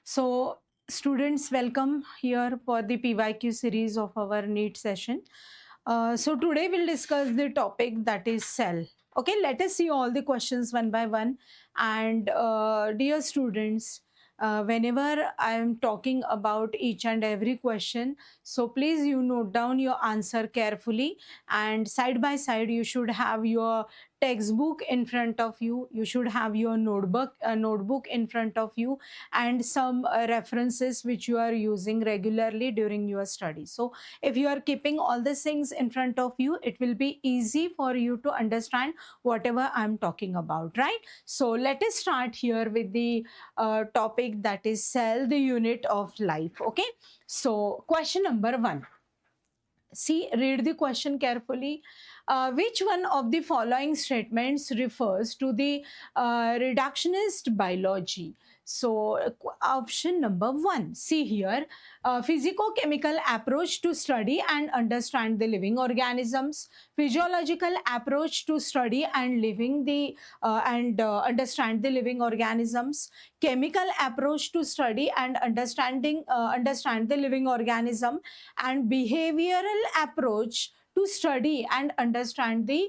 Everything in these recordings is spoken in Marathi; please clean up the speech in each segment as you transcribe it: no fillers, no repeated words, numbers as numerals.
So, students, welcome here for the PYQ series of our NEET session. So, today we'll discuss the topic that is cell. Okay, let us see all the questions one by one. And, dear students, whenever I am talking about each and every question, so please you note down your answer carefully, and side by side you should have your textbook in front of you. You should have your notebook in front of you, and some references which you are using regularly during your study. So if you are keeping all these things in front of you, it will be easy for you to understand whatever I'm talking about, right? So let us start here with the topic that is cell, the unit of life. Okay, so question number one. See, read the question carefully. Which one of the following statements refers to the reductionist biology? So, option number one. See here, physico-chemical approach to study and understand the living organisms, physiological approach to study and understand the living organisms, chemical approach to study and understand the living organism, and behavioral approach to study and understand the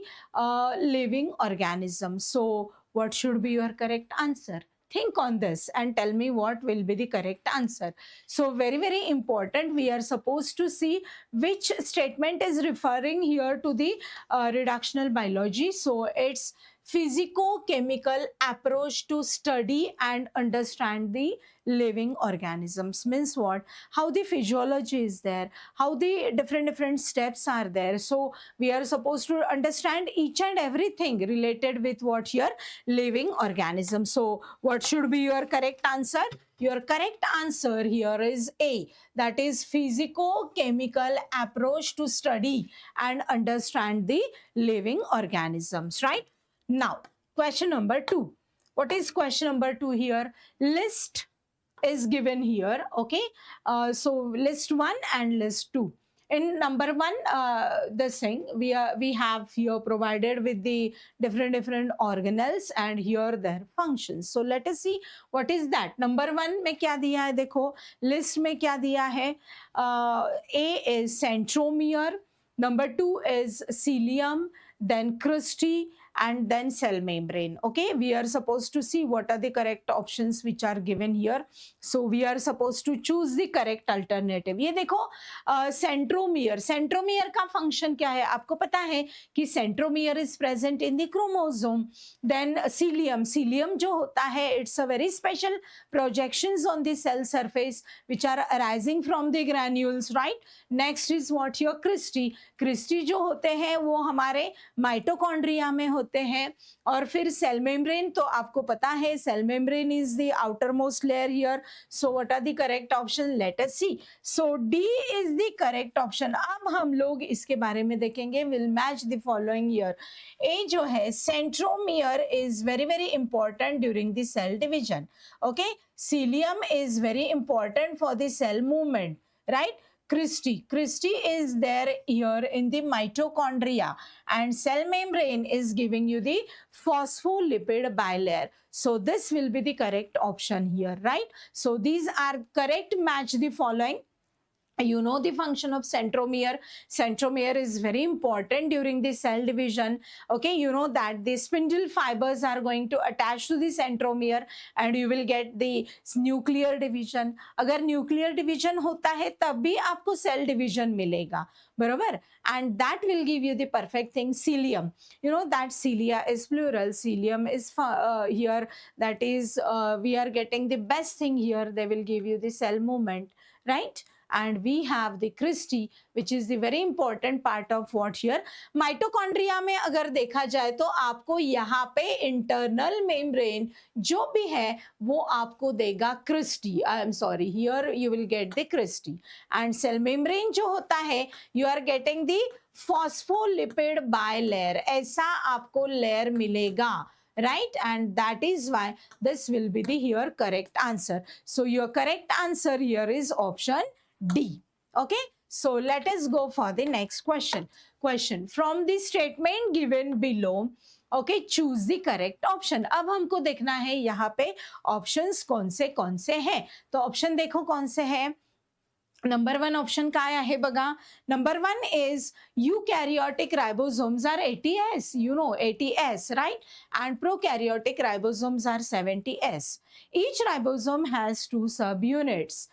living organism. So, what should be your correct answer? Think on this and tell me what will be the correct answer. So, very, very important. We are supposed to see which statement is referring here to the reductional biology. So, it's physico-chemical approach to study and understand the living organisms. Means what? How the physiology is there, how the different steps are there. So we are supposed to understand each and everything related with what your living organism. So what should be your correct answer? Your correct answer here is A, that is physico-chemical approach to study and understand the living organisms, right? Now, question number two. What is question number two here? List is given here. Okay, so list one and list two. In number one, this thing we have here provided with the different organelles and here their functions. So let us see what is that. Number one में क्या दिया है? देखो list में क्या दिया है? A is centromere, number two is cilium, then cristae, and then cell membrane. Okay, we are supposed to see what are the correct options which are given here. So we are supposed to choose the correct alternative. ये देखो सेंट्रोमियर, सेंट्रोमियर का फंक्शन क्या है? आपको पता है कि centromere is present in the chromosome. Then cilium, cilium जो होता है it's a very special projections on the cell surface which are arising from the granules, right? Next is what your cristae. cristae जो होते हैं वो हमारे माइटोकॉन्ड्रिया में होते हैं. और फिर सेल मेम्ब्रेन, तो आपको पता है cell membrane is the outer most layer here. So what are the correct option? Let us see. So D is the correct option. अब हम लोग इसके बारे में देखेंगे. Will match the following year. A जो है centromere is very very important during the cell division. Okay, cilium is very important for the cell movement, right? cristae is there here in the mitochondria, and cell membrane is giving you the phospholipid bilayer. So this will be the correct option here, right? So these are correct match the following. You know the function of centromere. Centromere is very important during the cell division. Okay, you know that the spindle fibers are going to attach to the centromere and you will get the nuclear division. अगर nuclear division होता है तब भी आपको cell division मिलेगा, बरोबर? And that will give you the perfect thing. Cilium, you know that cilia is plural. Cilium is here, that is we are getting the best thing here. They will give you the cell movement, right? And we have the cristae which is the very important part of what here. Mitochondria में अगर देखा जाए तो आपको यहाँ पे इंटरनल मेम्ब्रेन जो भी है वो आपको देगा cristae. I am sorry, here you will get the cristae. And cell membrane जो होता है you are getting the phospholipid bilayer. ऐसा आपको लेयर मिलेगा, right? And that is why this will be the here correct answer. So your correct answer here is option D. Okay, so let us go for the next question. From the statement given below, okay, choose the correct option. अब हमको देखना है यहाँ पे ऑप्शंस कौन से हैं। तो ऑप्शन देखो कौन से हैं। नंबर 1 ऑप्शन काय आहे बघा. Number 1 is eukaryotic ribosomes are 80s, you know 80s, right? And prokaryotic ribosomes are 70s. Each ribosome has two subunits,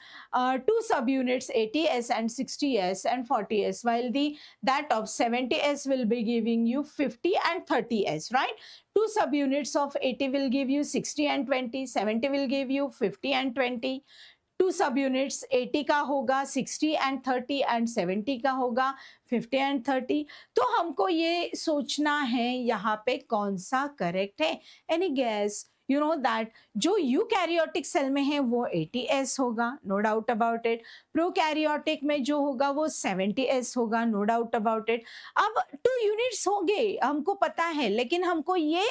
two subunits 80s and 60s and 40s, while that of 70s will be giving you 50 and 30s, right? Two subunits of 80 will give you 60 and 20, 70 will give you 50 and 20. Two subunits 80 का होगा, 60 एंड 30 एंड 70 का होगा, 50 एंड 30। तो हमको ये सोचना है यहाँ पे कौन सा करेक्ट है। Any guess? You know that जो यूकैरियोटिक सेल में है वो 80s होगा, no doubt about it. Prokaryotic में जो होगा वो 70s होगा, नो डाउट अबाउट इट। अब 2 यूनिट्स होंगे हमको पता है, लेकिन हमको ये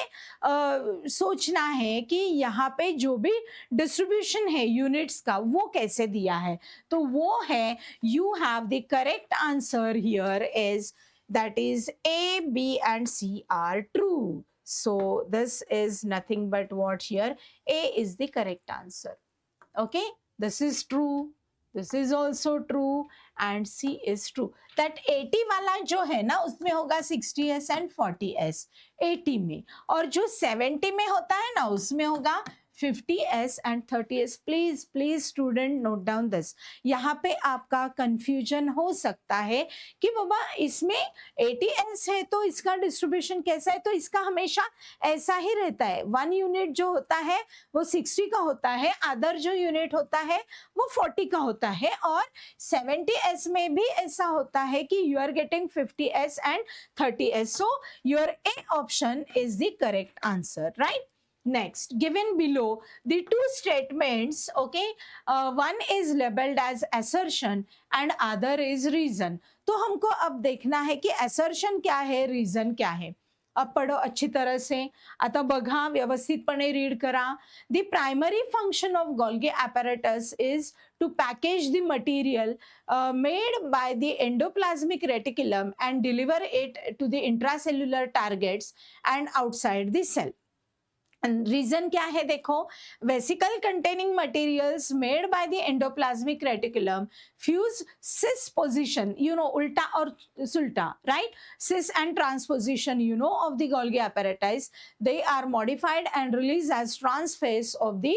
सोचना है कि यहाँ पे जो भी डिस्ट्रीब्यूशन है यूनिट्स का वो कैसे दिया है। तो वो है, you have the correct answer here is, that is A, B and C are true. So this is nothing but what here? A is the correct answer. Okay, this is true. This is also true and C is true. That 80 वाला जो है ना उसमें होगा 60s and 40s 80 में, और जो 70 में होता है ना उसमें होगा 50s and 30s. Please student note down this. यहाँ पे आपका कंफ्यूजन हो सकता है कि बाबा इसमें 80s है तो इसका डिस्ट्रीब्यूशन कैसा है। तो इसका हमेशा ऐसा ही रहता है, 1 यूनिट जो होता है वो 60 का होता है, अदर जो यूनिट होता है वो 40 का होता है, और 70s में भी ऐसा होता है कि you are getting 50s and 30s. So your A option is the correct answer, right? Next, given below the two statements, okay, one is labeled as assertion and other is reason. तो हमको अब देखना है कि assertion क्या है, reason क्या है। अब पढ़ो अच्छी तरह से, आता बघा व्यवस्थितपणे रीड करा। The primary function of Golgi apparatus is to package the material made by the endoplasmic reticulum and deliver it to the intracellular targets and outside the cell. Reason क्या है देखो, vesicle containing materials made by the endoplasmic reticulum fuse cis position, you know उल्टा और सुल्टा, right? Cis and trans position, you know, of the Golgi apparatus, they are modified and released as transphase of the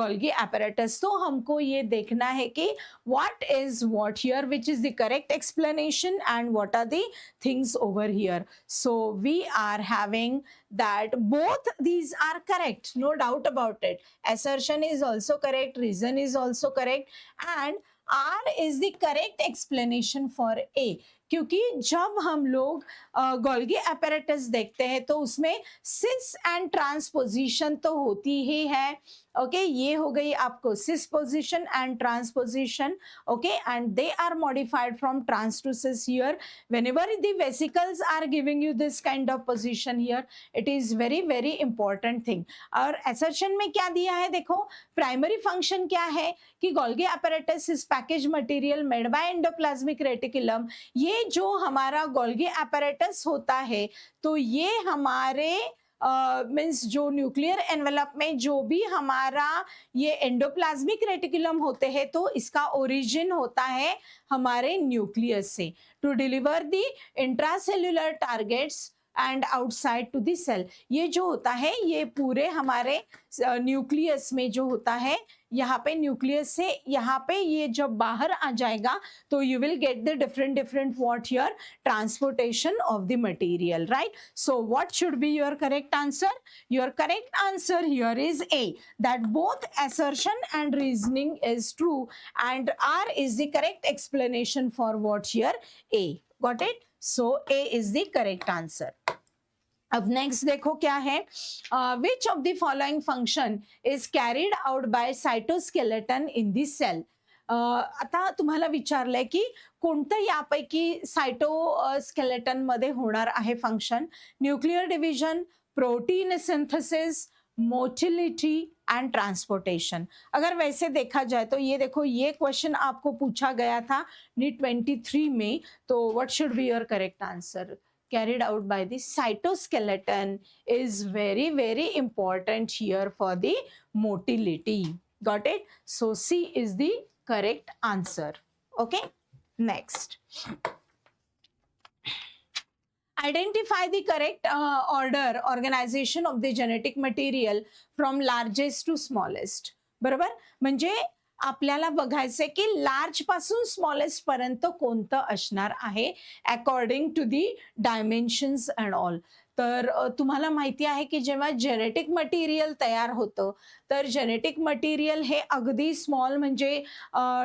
Golgi apparatus. तो हमको ये देखना है कि what is what here, which is the correct explanation and what are the things over here. So we are having that both these are correct, no doubt about it. Assertion is also correct, reason is also correct, and R is the correct explanation for A. क्योंकि जब हम लोग गोल्गी apparatus देखते हैं तो उसमें सिस एंड ट्रांसपोजिशन तो होती ही है। ओके, ये हो गई आपको cis position and trans position. Okay, and they are modified from trans to cis here whenever the vesicles are giving you this kind of position here, it is very very important thing. और assertion में क्या दिया है देखो, प्राइमरी फंक्शन क्या है कि Golgi apparatus is packaged material made by endoplasmic reticulum। ये जो हमारा गोल्गी apparatus होता है तो ये हमारे मीन्स जो न्यूक्लियर एनवेलप में जो भी हमारा ये एंडोप्लाज्मिक रेटिकुलम होते हैं तो इसका ओरिजिन होता है हमारे न्यूक्लियस से, to deliver the intracellular targets and outside to the cell. ये जो होता है ये पूरे हमारे न्यूक्लियस में जो होता है, यहाँ पे न्यूक्लियस से यहाँ पे ये जब बाहर आ जाएगा तो you will get the different what here transportation of the material, right? So what should be your correct answer? Your correct answer here is a, that both assertion and reasoning is true and R is the correct explanation for what here? A. Got it? So A is the correct answer. अब नेक्स्ट देखो क्या है, which of the following function is carried out by cytoskeleton in the cell. आता तुम्हाला विचारलंय की कोणतं यापैकी सायटोस्केलेटन मध्ये होणार आहे function? Nuclear division, protein synthesis, motility end transportation. अगर वैसे देखा जाए तो ये देखो, ये क्वेश्चन आपको पूछा गया था नीट 23 में, तो what should be your correct answer? carried out by the cytoskeleton is very, very important here for the motility. Got it? So C is the correct answer. Okay, next. Identify the correct organization of the genetic material from largest to smallest. बरोबर, म्हणजे आपल्याला बघायचंय की लार्ज पासून स्मॉलेस्ट पर्यंत कोणतं असणार आहे according to the dimensions and all. तर तुम्हाला माहिती आहे की जेव्हा जेनेटिक मटेरियल तयार होतं तर जेनेटिक मटेरियल हे अगदी स्मॉल म्हणजे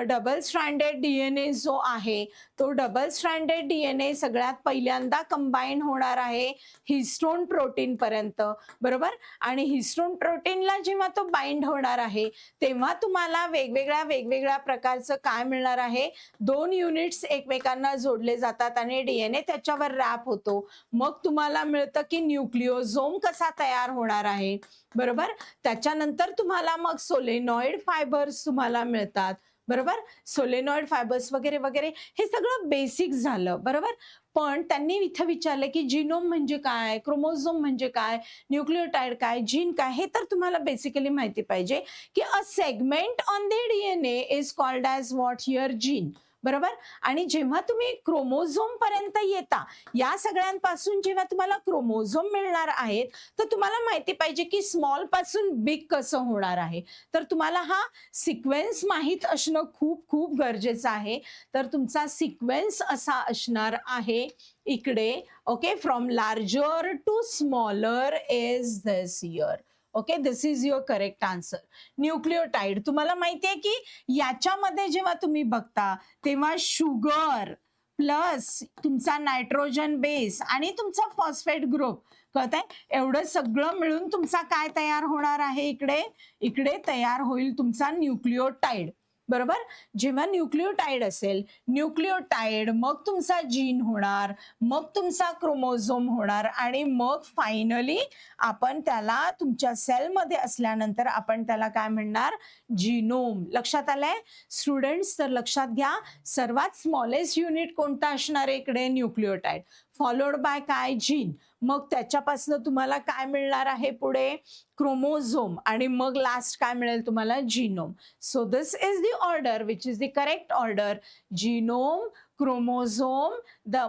डबल स्ट्रँडेड DNA जो आहे तो डबल स्ट्रँडेड DNA सगळ्यात पहिल्यांदा कंबाईन होणार आहे हिस्टोन प्रोटीन पर्यंत. बरोबर, आणि हिस्टोन प्रोटीनला जेव्हा तो बाइंड होणार आहे तेव्हा तुम्हाला वेगवेगळ्या प्रकारचं काय मिळणार आहे, 2 युनिट्स एकमेकांना जोडले जातात आणि DNA त्याच्यावर रॅप होतो. मग तुम्हाला मिळतं की न्यूक्लिओझोम कसा तयार होणार आहे. बरोबर, त्याच्यानंतर तुम्हाला मग सोलेनॉइड फायबर्स तुम्हाला मिळतात. बरोबर, सोलेनॉइड फायबर्स वगैरे वगैरे हे सगळं बेसिक झालं. बरोबर, पण त्यांनी इथं विचारलं की जिनोम म्हणजे काय, क्रोमोझोम म्हणजे काय, न्यूक्लियोटाइड काय, जीन काय, हे तर तुम्हाला बेसिकली माहिती पाहिजे की a segment on the DNA is called as what here gene. बरोबर, आणि जेव्हा तुम्ही क्रोमोझोम पर्यंत येता या सगळ्यांपासून जेव्हा तुम्हाला क्रोमोझोम मिळणार आहेत तर तुम्हाला माहिती पाहिजे की स्मॉल पासून बिग कसं होणार आहे. तर तुम्हाला हा सिक्वेन्स माहीत असणं खूप खूप गरजेचं आहे. तर तुमचा सिक्वेन्स असा असणार आहे इकडे. Okay, from larger to smaller is this here. Okay, this is your correct answer. Nucleotide तुम्हाला माहिती आहे की याच्यामध्ये जेव्हा तुम्ही बघता तेव्हा शुगर प्लस तुमचा नायट्रोजन बेस आणि तुमचा फॉस्फेट ग्रुप, कळतंय, एवढं सगळं मिळून तुमचा काय तयार होणार आहे, इकडे तयार होईल तुमचा न्यूक्लियोटाइड. बरोबर, जेव्हा न्यूक्लियोटाइड असेल, न्यूक्लियोटाइड मग तुमचा जीन होणार, मग तुमचा क्रोमोझोम होणार आणि मग फायनली आपण त्याला तुमच्या सेलमध्ये असल्यानंतर आपण त्याला काय म्हणणार, जीनोम. लक्षात आलंय स्टुडंट्स? तर लक्षात घ्या, सर्वात स्मॉलेस्ट युनिट कोणता असणार आहे इकडे, न्यूक्लियोटाइड, फॉलोड बाय काय, जीन. मग त्याच्यापासून तुम्हाला काय मिळणार आहे पुढे, क्रोमोझोम, आणि मग लास्ट काय मिळेल तुम्हाला, genome. So this is the order which is the correct order. Genome, chromosome,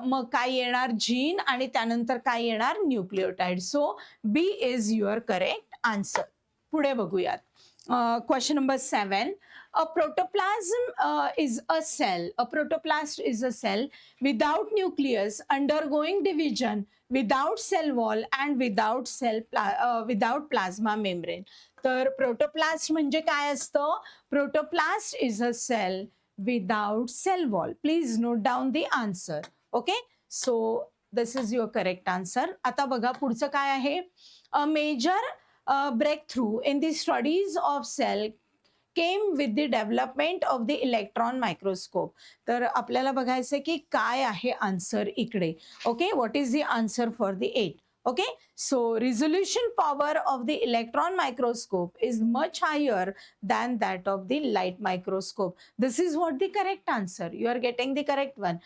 मग काय येणार, जीन, आणि त्यानंतर काय येणार, nucleotide. So B is your correct answer. पुढे बघूयात. Question number 7. A protoplasm is a cell. A protoplast is a cell without nucleus, undergoing division, without cell wall, and without plasma membrane. तर प्रोटोप्लास्ट म्हणजे काय असतं? Protoplast is a cell without cell wall. Please note down the answer. Okay, so this is your correct answer. आता बघा पुढचं काय आहे. A major breakthrough in the studies of cell came with the development of the electron microscope. तर आपल्याला बघायचं की काय आहे आन्सर इकडे. Okay, what is the answer for the 8? Okay, so resolution power of the electron microscope is much higher than that of the light microscope. This is what the correct answer. You are getting the correct one.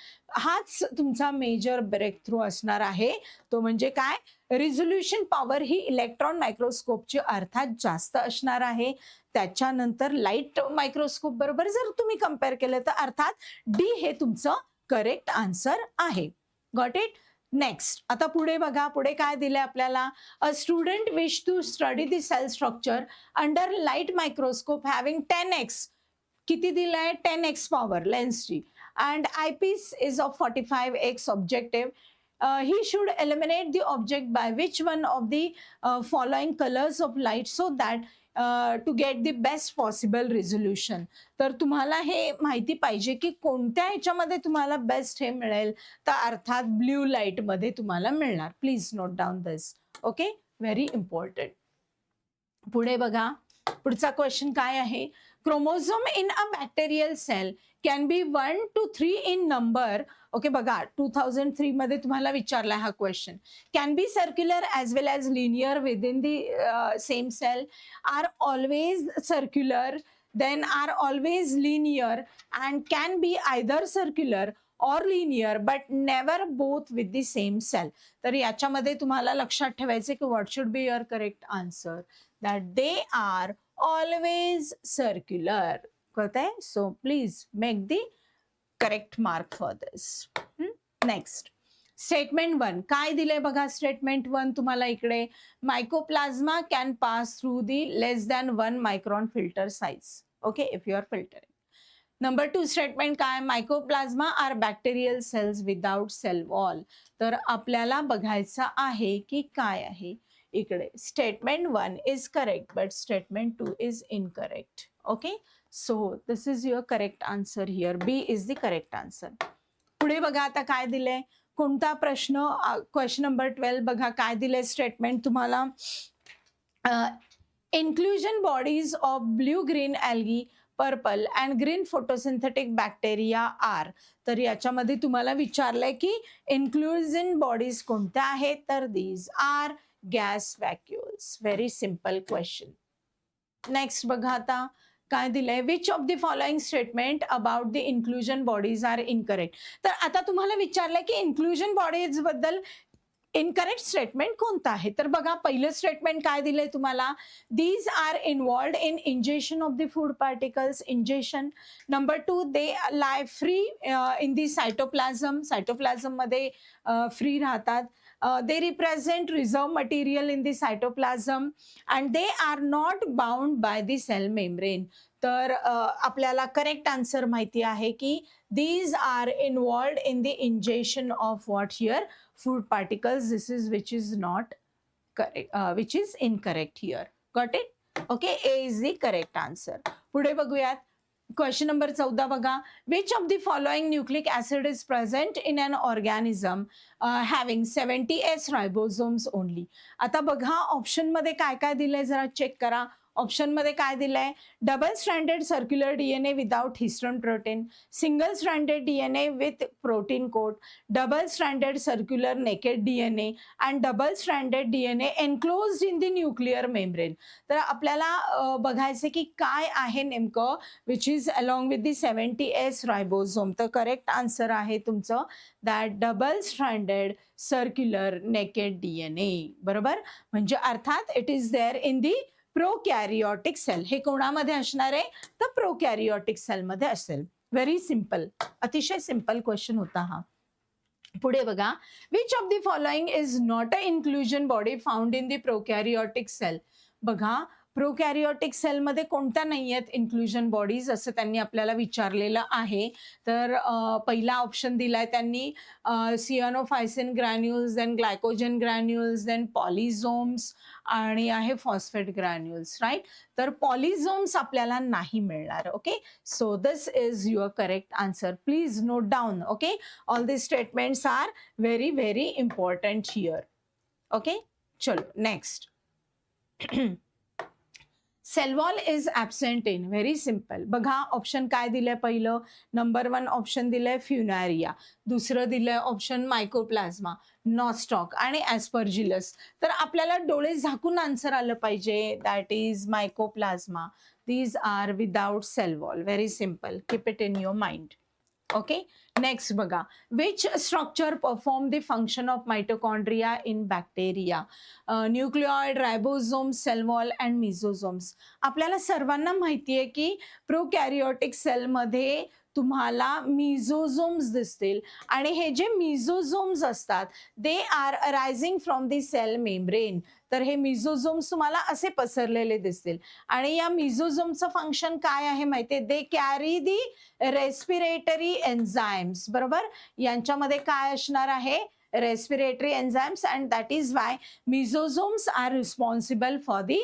हाच तुमचा मेजर ब्रेक थ्रू असणार आहे. तो म्हणजे काय, रिझोल्युशन पॉवर ही इलेक्ट्रॉन मायक्रोस्कोपची अर्थात जास्त असणार आहे. त्याच्यानंतर लाईट मायक्रोस्कोप बरोबर जर तुम्ही कम्पेअर केलं तर अर्थात डी हे तुमचं करेक्ट आन्सर आहे. Got it? नेक्स्ट, आता पुढे बघा, पुढे काय दिलंय आपल्याला. A student wish to study the cell structure under light microscope having 10x, किती दिलंय, 10x पॉवर लेन्सची, and eyepiece is of 45x objective. He should eliminate the object by which one of the following colors of light so that to get the best possible resolution. तर तुम्हाला हे माहिती पाहिजे की कोणत्या ह्याच्यामध्ये तुम्हाला बेस्ट हे मिळेल, तर अर्थात ब्ल्यू लाईट मध्ये तुम्हाला मिळणार. Please note down this. Okay, very important. पुढे बघा, पुढचा क्वेश्चन काय आहे. Chromosome in a bacterial cell can be 1 to 3 in number. Okay, बघा 2003 मध्ये तुम्हाला विचारला हा question. Can be circular as well as linear within the same cell, are always circular, then are always linear, and can be either circular or linear but never both with the same cell. तर याच्यामध्ये तुम्हाला लक्षात ठेवायचे की what should be your correct answer, that they are always circular. कळतंय? So please make the correct mark for this. Next, statement 1 काय दिलंय बघा. स्टेटमेंट 1 तुम्हाला इकडे mycoplasma can pass through the less than 1 micron filter size. Okay, if you are filtering. Number 2 statement काय, mycoplasma are bacterial cells without cell wall. तर आपल्याला बघायचं आहे की काय आहे इकडे. Statement 1 is correct but statement 2 is incorrect. Okay, so this is your correct answer here. B is the correct answer. पुढे बघा आता काय दिलंय, कोणता प्रश्न. क्वेश्चन नंबर 12 बघा काय दिलंय स्टेटमेंट तुम्हाला. Inclusion bodies of blue green algae, purple and green photosynthetic bacteria are. तर याच्यामध्ये तुम्हाला विचारलंय की इन्क्लुजन बॉडीज कोणत्या आहेत, तर these are gas vacuoles. Very simple question. Next बघा आता काय दिलंय, which of the following statement about the inclusion bodies are incorrect. तर आता तुम्हाला विचारलंय की इन्क्लुजन बॉडीज बद्दल इनकरेक्ट स्टेटमेंट कोणतं आहे. तर बघा पहिलं स्टेटमेंट काय दिलंय तुम्हाला, these are involved in injection of the food particles, injection. Number 2 they lie free in the cytoplasm, cytoplasm मध्ये फ्री राहतात. They represent reserve material in the cytoplasm and they are not bound by the cell membrane. तर आपल्याला करेक्ट आन्सर माहिती आहे की these are involved in the ingestion of what here, food particles. This is which is not correct, which is incorrect here. Got it? Okay, A is the correct answer. पुढे बघूयात. क्वेश्चन नंबर 14 बघा. Which of the following nucleic acid is present in an organism having 70S ribosomes only. आता बघा ऑप्शन मध्ये काय काय दिलंय जरा चेक करा. ऑप्शन मध्ये काय दिलंय, double stranded circular DNA without histone protein, single stranded DNA with protein coat, double stranded circular naked DNA and double stranded DNA enclosed in the nuclear membrane. तर आपल्याला बघायचं की काय आहे नेमकं which is along with the 70S ribosome. तर करेक्ट आन्सर आहे तुमचं that double stranded circular naked DNA. बरोबर, म्हणजे अर्थात it is there in the prokaryotic cell. हे कोणामध्ये असणार आहे, तर प्रोकॅरियोटिक सेल मध्ये असेल. व्हेरी सिंपल, अतिशय सिंपल क्वेश्चन होता हा. पुढे बघा, which of the following is not a inclusion body found in the prokaryotic cell. बघा प्रोकॅरियोटिक सेलमध्ये कोणत्या नाही आहेत इन्क्लुजन बॉडीज असं त्यांनी आपल्याला विचारलेलं आहे. तर पहिला ऑप्शन दिलाय त्यांनी cyanophycin granules, then glycogen granules, then polysomes आणि आहे फॉस्फेट ग्रॅन्युल्स. राईट, तर पॉलिझोम्स आपल्याला नाही मिळणार. Okay, so this is your correct answer. Please note down. Okay, all this statements are very very important here. Okay, चलो next. Cell wall is absent in. Very simple. बघा ऑप्शन काय दिलंय, पहिलं नंबर 1 ऑप्शन दिलंय फ्युनारिया, दुसरं दिलंय ऑप्शन मायकोप्लाझ्मा, नॉस्टॉक आणि ॲस्परजिलस. तर आपल्याला डोळे झाकून आन्सर आलं पाहिजे, that is mycoplasma. These are without cell wall. Very simple, keep it in your mind. Okay, next बघा, which structure perform the function of mitochondria in bacteria, nucleoid, ribosomes, cell wall and mesosomes. आपल्याला सर्वांना माहिती आहे की प्रोकॅरियोटिक सेलमध्ये तुम्हाला मिझोझोम्स दिसतील आणि हे जे मिझोझोम्स असतात they are arising from the cell membrane. तर हे मिझोझोम्स तुम्हाला असे पसरलेले दिसतील आणि या मिझोझोमचं फंक्शन काय आहे माहितीये, दे कॅरी दी रेस्पिरेटरी एन्झाइम्स. बरोबर, यांच्यामध्ये काय असणार आहे, respiratory enzymes, and that is why mesosomes are responsible for the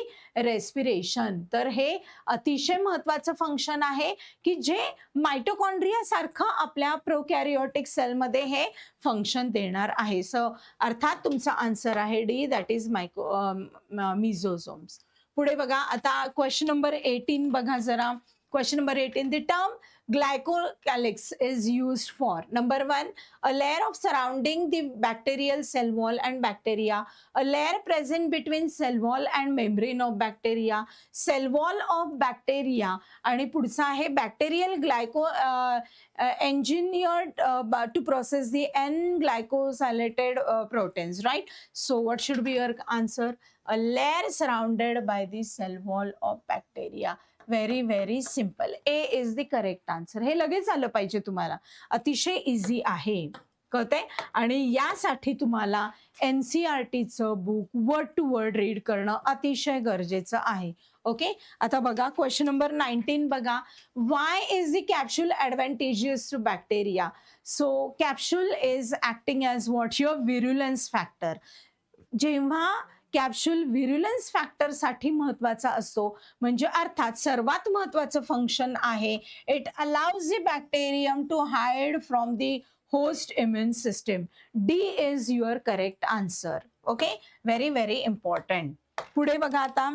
respiration. तर हे अतिशय महत्त्वाचं फंक्शन आहे की जे माइटोकॉन्ड्रिया सारखं आपल्या प्रोकॅरियोटिक सेलमध्ये हे फंक्शन देणार आहे. सो अर्थात तुमचा आन्सर आहे डी, दॅट इज मिझोझोम्स. पुढे बघा आता क्वेश्चन नंबर 18 बघा जरा. Question number 18, the term glycocalyx is used for. Number 1, a layer of surrounding the bacterial cell wall and bacteria, a layer present between cell wall and membrane of bacteria, cell wall of bacteria, आणि पुढचा आहे bacterial glyco engineered to process the N-glycosylated proteins, right? So what should be your answer? A layer surrounded by the cell wall of bacteria. Very very simple. A is the correct answer. हे लगेच आलं पाहिजे तुम्हाला, अतिशय इझी आहे, कळतंय. आणि यासाठी तुम्हाला NCERTचं book word to word read करणं अतिशय गरजेचं आहे. ओके, आता बघा क्वेश्चन नंबर 19 बघा. Why is the capsule advantageous to bacteria? So capsule is acting as what your virulence factor. जेव्हा कॅप्सूल व्हिरुलन्स फॅक्टर साठी महत्वाचा असतो, म्हणजे अर्थात सर्वात महत्वाचं फंक्शन आहे, it allows the bacterium to hide from the host immune system. D is your correct answer. Okay, very very important. पुढे बघा आता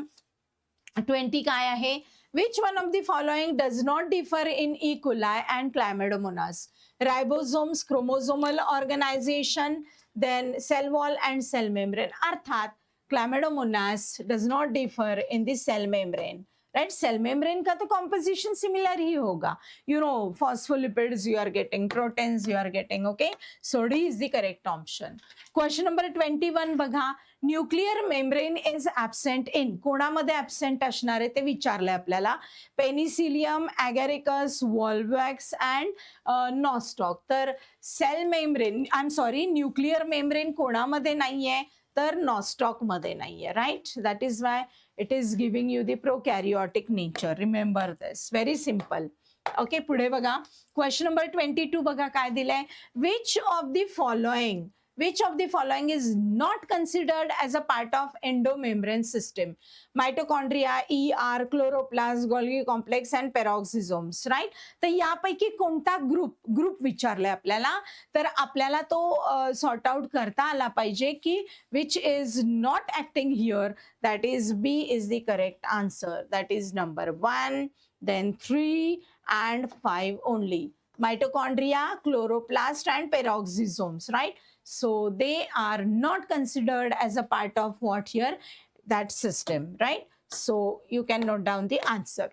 20 काय आहे? Which one of the following does not differ in E. coli and Chlamydomonas? Ribosomes, chromosomal organization, then cell wall and cell membrane. अर्थात Chlamydomonas does not differ in the cell membrane, right? Cell membrane का तो composition similar ही होगा. You know, phospholipids you are getting, proteins you are getting, okay? So D is the correct option. Question number 21 बघा. Nuclear membrane is absent in. कोणामध्ये ॲब्सेंट असणार आहे ते विचारलंय आपल्याला. Penicillium, agaricus, volvox and nostoc. तर cell membrane, I am sorry, nuclear membrane कोणामध्ये नाहीये? तर नॉस्टॉक मध्ये नाहीये, right. That is why it is giving you the prokaryotic nature. Remember this, very simple. Okay, पुढे बघा. क्वेश्चन नंबर 22 बघा काय दिलंय. Which of the following Which of the following is not considered as a part of endomembrane system? Mitochondria, ER, chloroplast, Golgi complex and peroxisomes, right? तर यापैकी कोणता ग्रुप विचारलाय आपल्याला, तर आपल्याला तो सॉर्ट आउट करता आला पाहिजे की which is not acting here. That is B is the correct answer. That is number 1, then 3 and 5 only. Mitochondria, chloroplast and peroxisomes, right? So they are not considered as a part of what here? That system, right? So you can note down the answer.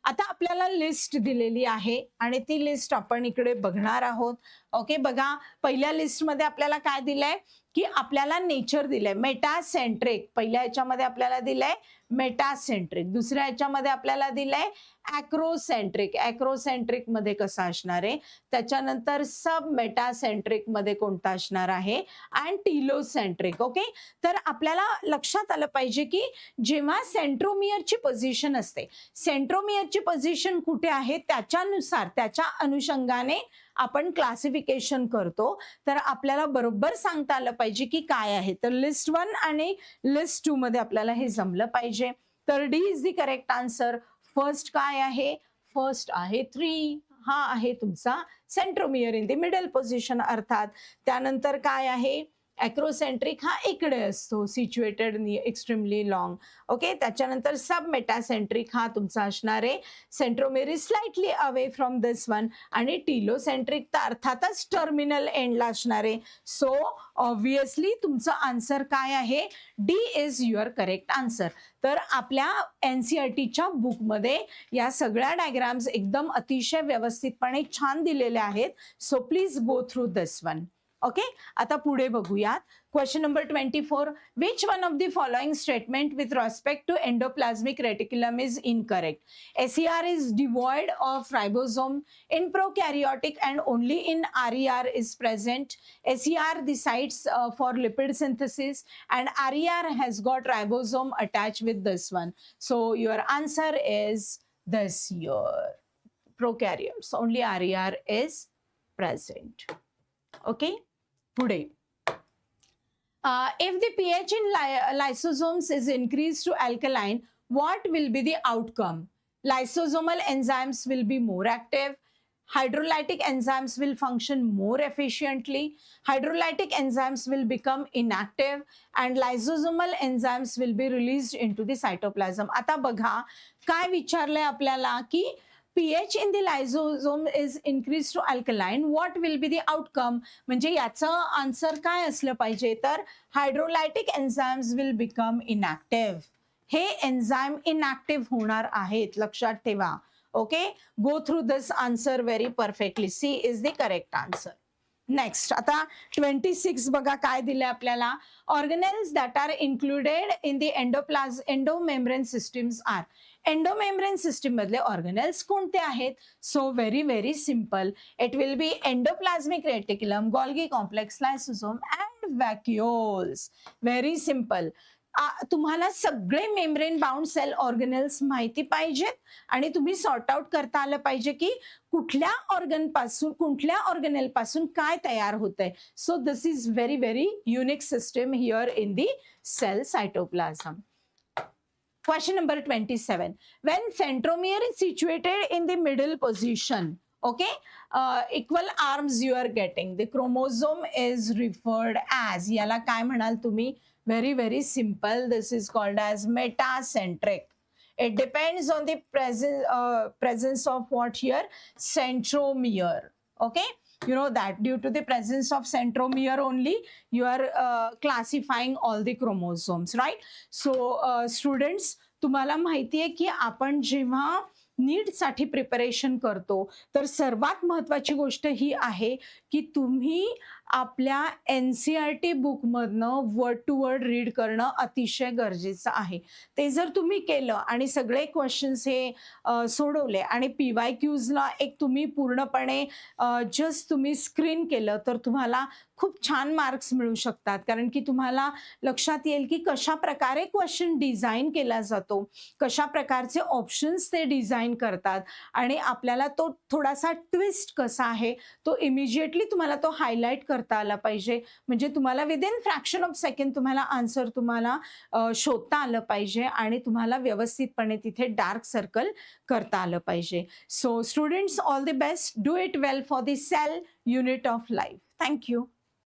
आता आपल्याला लिस्ट दिलेली आहे आणि ती लिस्ट आपण इकडे बघणार आहोत. ओके, बघा पहिल्या लिस्ट मध्ये आपल्याला काय दिलंय की आपल्याला नेचर दिलंय मेटासेंट्रिक. पहिल्या ह्याच्यामध्ये आपल्याला दिलंय मेटासेंट्रिक, दुसऱ्या ह्याच्यामध्ये आपल्याला दिलंय ॲक्रोसेंट्रिक. ॲक्रोसेंट्रिक मध्ये कसं असणार आहे, त्याच्यानंतर सब मेटासेंट्रिक मध्ये कोणता असणार आहे, अँड टिलोसेंट्रिक. ओके, तर आपल्याला लक्षात आलं पाहिजे की जेव्हा सेंट्रोमियरची पोझिशन असते, सेंट्रोमियरची पोझिशन कुठे आहे त्याच्यानुसार, त्याच्या अनुषंगाने आपण क्लासिफिकेशन करतो. तर आपल्याला बरोबर सांगता आलं पाहिजे की काय आहे. तर लिस्ट 1 आणि लिस्ट 2 मध्ये आपल्याला हे जमलं पाहिजे. तर D is the correct answer. First काय आहे? फर्स्ट आहे 3. हा आहे तुमचा centromere in the middle position अर्थात. त्यानंतर काय आहे? ॲक्रोसेंट्रिक हा इकडे असतो, सिच्युएटेड एक्स्ट्रीमली लॉंग. ओके, त्याच्यानंतर सब मेटासेंट्रिक हा तुमचा असणार आहे centromere is slightly away from this one, आणि टिलोसेंट्रिक तर अर्थातच टर्मिनल एंडला असणार आहे. सो ऑब्विसली तुमचं आन्सर काय आहे? D is your correct answer. तर आपल्या NCERTच्या बुकमध्ये या सगळ्या डायग्राम्स एकदम अतिशय व्यवस्थितपणे छान दिलेल्या आहेत. So please go through this one. Okay, आता पुढे बघूयात. Question number 24. Which one of the following statement with respect to endoplasmic reticulum is incorrect? SER is devoid of ribosome. In prokaryotic and only in RER is present. SER decides for lipid synthesis and RER has got ribosome attached with this one. So your answer is this here. Prokaryotes, only RER is present. Okay, पुढे. If the pH in lysosomes is increased to alkaline, what will be the outcome? Lysosomal enzymes will be more active. Hydrolytic enzymes will function more efficiently. Hydrolytic enzymes will become inactive and lysosomal enzymes will be released into the cytoplasm. आता बघा काय विचारलंय आपल्याला की pH in the lysosome is increased to alkaline, what will be the outcome? म्हणजे याचं आन्सर काय असलं पाहिजे, तर hydrolytic enzymes will become inactive. हे एन्झाइम इनॅक्टिव्ह होणार आहेत, लक्षात ठेवा. Okay, go through this answer very perfectly. C is the correct answer. Next, आता 26 बघा काय दिले आपल्याला. Organelles that are included in the endomembrane systems are. Endomembrane system मधले ऑर्गनेल्स कोणते आहेत? So very simple. It will be endoplasmic reticulum, Golgi complex, lysosome and vacuoles. Very simple. तुम्हाला सगळे मेम्ब्रेन बाउंड सेल ऑर्गनेल्स माहिती पाहिजेत आणि तुम्ही सॉर्ट आउट करता आलं पाहिजे की कुठल्या ऑर्गनेल पासून काय तयार होतंय. So this is very unique system here in the cell cytoplasm. Question number 27. When centromere is situated in the middle position, okay, equal arms you are getting. The chromosome is referred as, याला काय म्हणाल तुम्ही? Very simple. This is called as metacentric. It depends on the presence of what here? Centromere. Okay, you know that due to the presence of centromere only you are classifying all the chromosomes, right? So students, तुम्हाला माहिती आहे की आपण जेव्हा नीट साठी प्रिपरेशन करतो तर सर्वात महत्वाची गोष्ट ही आहे की तुम्ही आपल्या NCERT बुक मधनं वर्ड टू वर्ड रीड करणं अतिशय गरजेचं आहे. ते जर तुम्ही केलं आणि सगळे क्वेश्चन्स हे सोडवले आणि PYQsला एक तुम्ही पूर्णपणे जस्ट तुम्ही स्क्रीन केलं तर तुम्हाला खूप छान मार्क्स मिळू शकतात. कारण की तुम्हाला लक्षात येईल की कशा प्रकारे क्वेश्चन डिझाईन केला जातो, कशा प्रकारचे ऑप्शन्स ते डिझाईन करतात आणि आपल्याला तो थोडासा ट्विस्ट कसा आहे तो इमिजिएटली तुम्हाला तो हायलाइट करता आला पाहिजे. म्हणजे तुम्हाला विदिन फ्रॅक्शन ऑफ सेकंड तुम्हाला आन्सर तुम्हाला शोधता आलं पाहिजे आणि तुम्हाला व्यवस्थितपणे तिथे डार्क सर्कल करता आलं पाहिजे. So students, all the best. Do it well for the cell unit of life. Thank you.